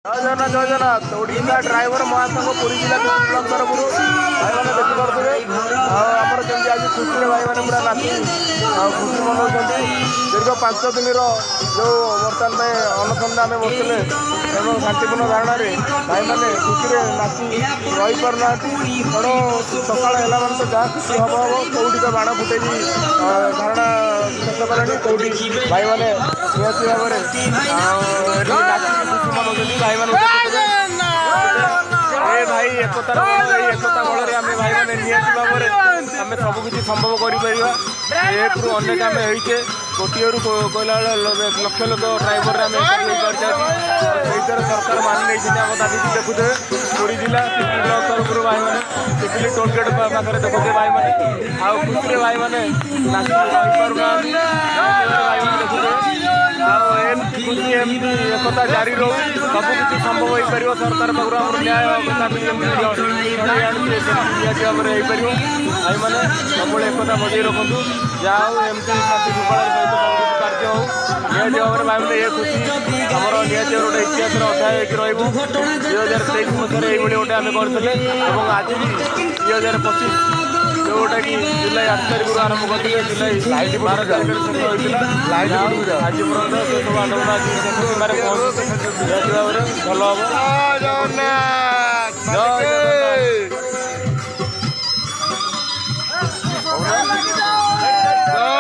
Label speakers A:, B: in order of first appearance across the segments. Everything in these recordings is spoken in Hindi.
A: जय जगन्नाथ जय जगन्नाथ ओडिशा ड्राइवर महासंघ पुरी जिला ब्लॉक तरफ भाई मैंने देखिपे आमर जमी आज खुशी भाई मैंने पूरा नाची खुशी मनाऊँ दीर्घ 5 दिन जो बर्तमान में अनशन आम बसले एवं शांतिपूर्ण धारणा भाई मैंने खुशी नाची रही पारना तेणु सका है तो जहाँ खुशी हम हम कौटी तो बाण फुटे धारणा शेष कले कौटी भाई मैंने निहती भाव में नाची खुशी मनाऊँ भाई मैंने भाई एकतार एकता बल आम भाई मैंने निहती भाव में आम सबकि संभव कर अनेक आम होइचे गोटे कहला लक्ष लक्ष ड्राइवर आम सहीतर सरकार मान नहीं आम दाबी देखुए पुरी जिला ब्लॉक तरफ भाई मैंने पिपली टोल गेट पाखे देखुए भाई मैंने आउ खुशी भाई मैंने नाच रही भाई मैंने देखुए खुशी एमती एकता जारी रो सबकि संभव हो पार सरकार पाखु आम न्याय दाबी भाव में हो भाई मैंने सब एकता बजाई रखु जहाँ एमती शांति शृंखला सहित सब कार्य हो निहती भाव में भाई मैंने ये खुशी आमर निहती गोटे इतिहास अध्याय हो 2023 मसीह ये गोटे आम करते आज भी 2025 जोटा कि जुलाई 8 तारीख आरंभ करते जुलाई 12 तारीख शेष होता आज पर्यटन से सब आंदोलन आज सीमार पहुँच निहती भाव में भल हम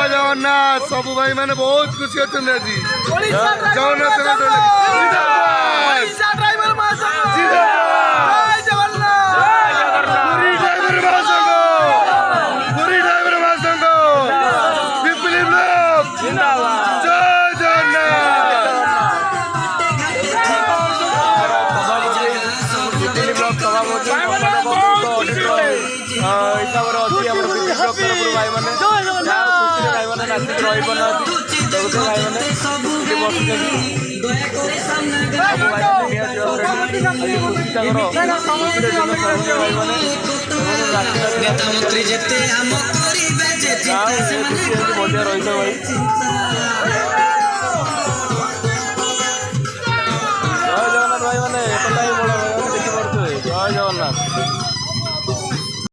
B: जगन्नाथ सब भाई मैंने बहुत खुशी अच्छे
A: हिसाब से अच्छी ब्लॉक तरफ भाई मैंने खुशी भाई मैंने नाचिक रही पाना देखते भाई मैंने बस भाई